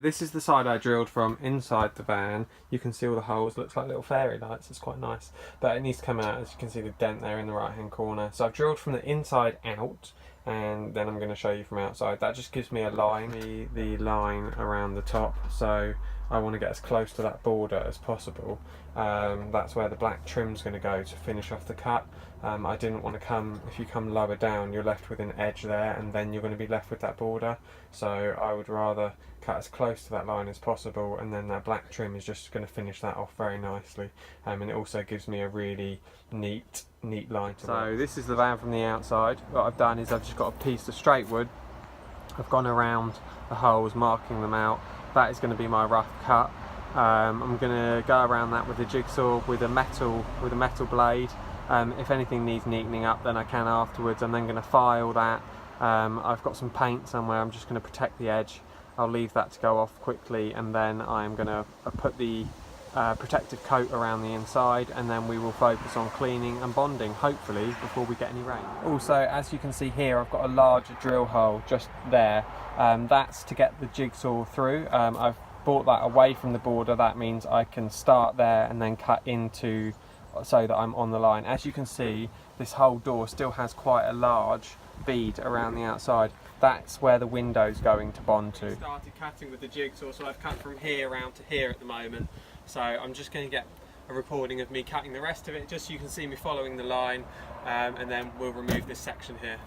This is the side I drilled from inside the van. You can see all the holes, looks like little fairy lights, it's quite nice. But it needs to come out, as you can see the dent there in the right hand corner. So I've drilled from the inside out, and then I'm going to show you from outside. That just gives me a line, the line around the top, so I want to get as close to that border as possible. That's where the black trim's going to go to finish off the cut. I didn't want to come, if you come lower down, you're left with an edge there, and then you're going to be left with that border. So I would rather cut as close to that line as possible, and then that black trim is just going to finish that off very nicely. And it also gives me a really neat line to work. So this is the van from the outside. What I've done is I've just got a piece of straight wood. I've gone around the holes, marking them out. That is going to be my rough cut. I'm going to go around that with a jigsaw with a metal blade. If anything needs neatening up, then I can afterwards. I'm then going to file that. I've got some paint somewhere. I'm just going to protect the edge. I'll leave that to go off quickly, and then I'm going to put the protective coat around the inside, and then we will focus on cleaning and bonding, hopefully, before we get any rain. Also, as you can see here, I've got a larger drill hole just there. That's to get the jigsaw through. I've brought that away from the border. That means I can start there and then cut into, so that I'm on the line. As you can see, this whole door still has quite a large bead around the outside. That's where the window's going to bond to. I started cutting with the jigsaw, so I've cut from here around to here at the moment. So I'm just going to get a recording of me cutting the rest of it, just so you can see me following the line, and then we'll remove this section here.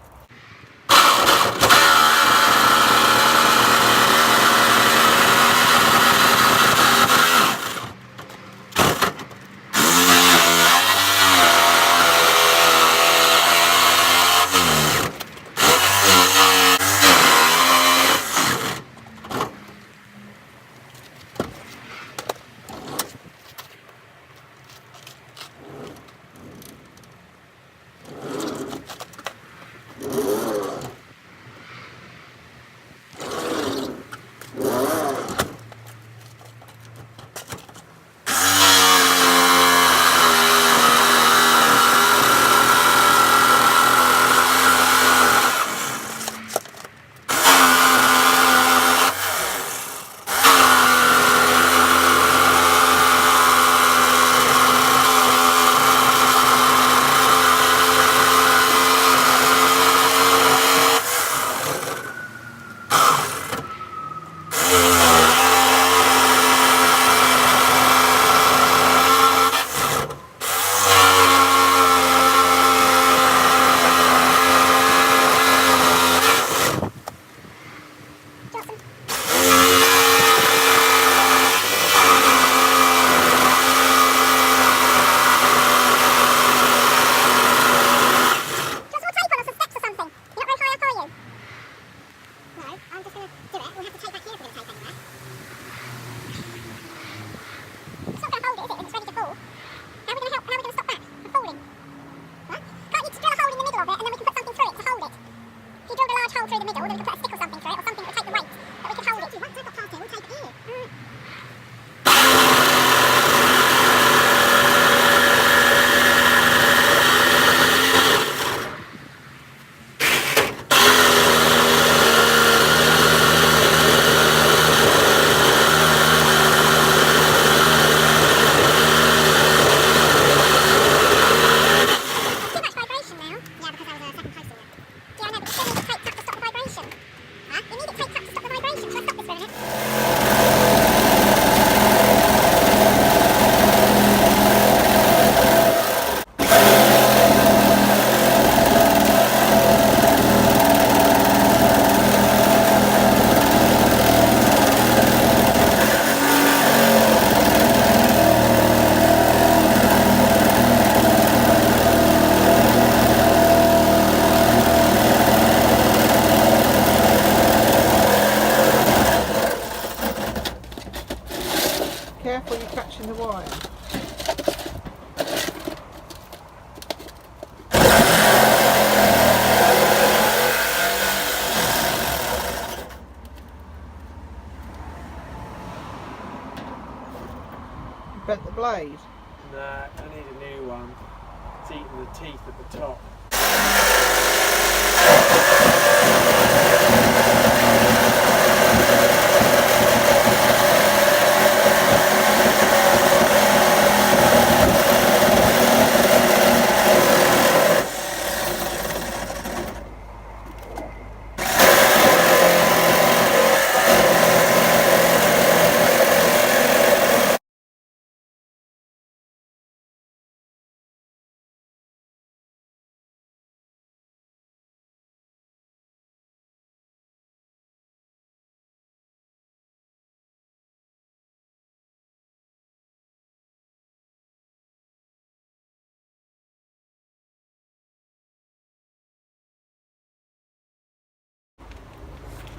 Careful, you're catching the wire. You bent the blade? No, I need a new one. It's eating the teeth at the top.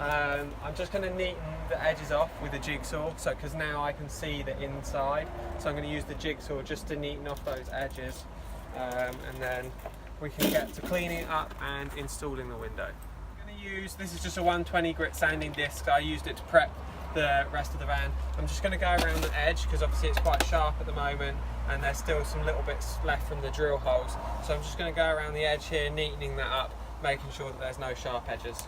I'm just going to neaten the edges off with a jigsaw, so because now I can see the inside, so I'm going to use the jigsaw just to neaten off those edges, and then we can get to cleaning it up and installing the window. I'm going to use, this is just a 120 grit sanding disc. I used it to prep the rest of the van. I'm just going to go around the edge because obviously it's quite sharp at the moment and there's still some little bits left from the drill holes, so I'm just going to go around the edge here, neatening that up, making sure that there's no sharp edges.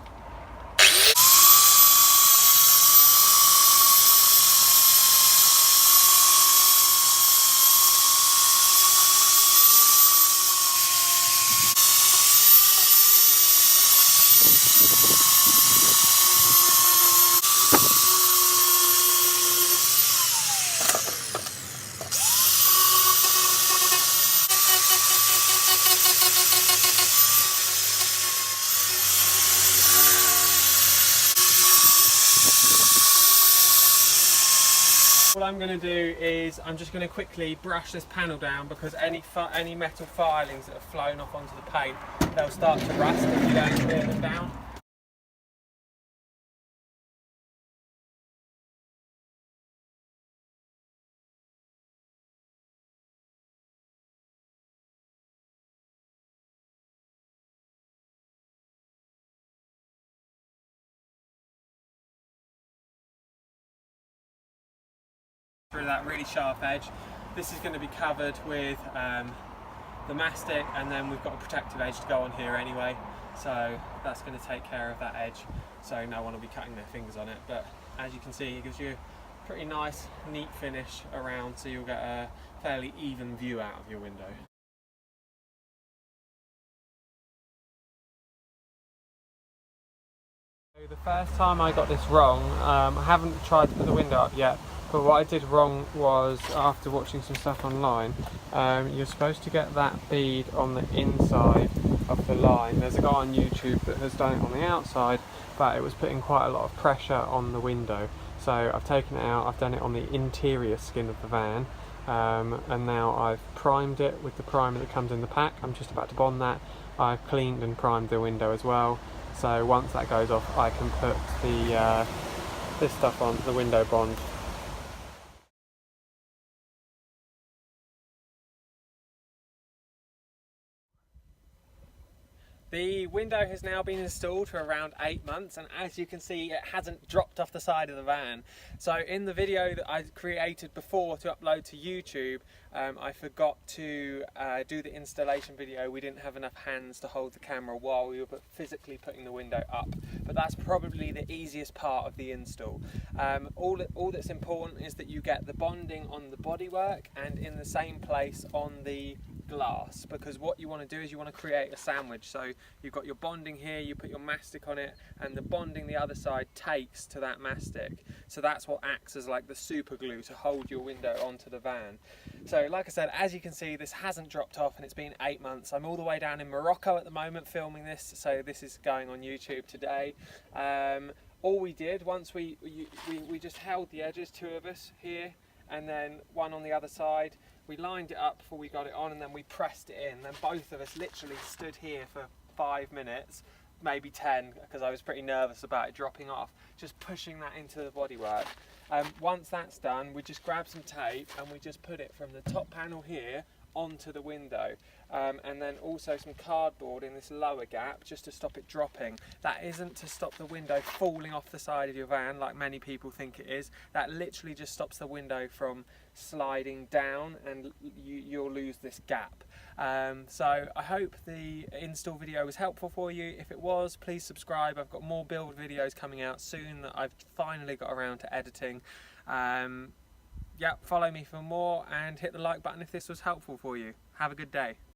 All I'm going to do is I'm just going to quickly brush this panel down because any metal filings that have flown off onto the paint, they'll start to rust if you don't clear them down. Through that really sharp edge. This is going to be covered with the mastic, and then we've got a protective edge to go on here anyway, so that's going to take care of that edge, so no one will be cutting their fingers on it. But as you can see, it gives you a pretty nice neat finish around, so you'll get a fairly even view out of your window. So the first time I got this wrong, I haven't tried to put the window up yet, but what I did wrong was, after watching some stuff online, you're supposed to get that bead on the inside of the line. There's a guy on YouTube that has done it on the outside, but it was putting quite a lot of pressure on the window. So I've taken it out, I've done it on the interior skin of the van, and now I've primed it with the primer that comes in the pack. I'm just about to bond that. I've cleaned and primed the window as well. So once that goes off, I can put the this stuff on, the window bond. The window has now been installed for around 8 months, and as you can see, it hasn't dropped off the side of the van. So in the video that I created before to upload to YouTube, I forgot to do the installation video. We didn't have enough hands to hold the camera while we were physically putting the window up, but that's probably the easiest part of the install. All that's important is that you get the bonding on the bodywork and in the same place on the glass, because what you want to do is you want to create a sandwich. So you've got your bonding here, you put your mastic on it, and the bonding the other side takes to that mastic. So that's what acts as like the super glue to hold your window onto the van. So like I said, as you can see, this hasn't dropped off, and it's been 8 months. I'm all the way down in Morocco at the moment filming this, so this is going on YouTube today. All we did, once we just held the edges, 2 of us here, and then one on the other side. We lined it up before we got it on, and then we pressed it in. Then both of us literally stood here for 5 minutes, maybe 10, because I was pretty nervous about it dropping off, just pushing that into the bodywork. Once that's done, we just grab some tape and we just put it from the top panel here onto the window, and then also some cardboard in this lower gap just to stop it dropping. That isn't to stop the window falling off the side of your van like many people think it is. That literally just stops the window from sliding down, and you'll lose this gap. So I hope the install video was helpful for you. If it was, please subscribe. I've got more build videos coming out soon that I've finally got around to editing. Yeah, follow me for more, and hit the like button if this was helpful for you. Have a good day.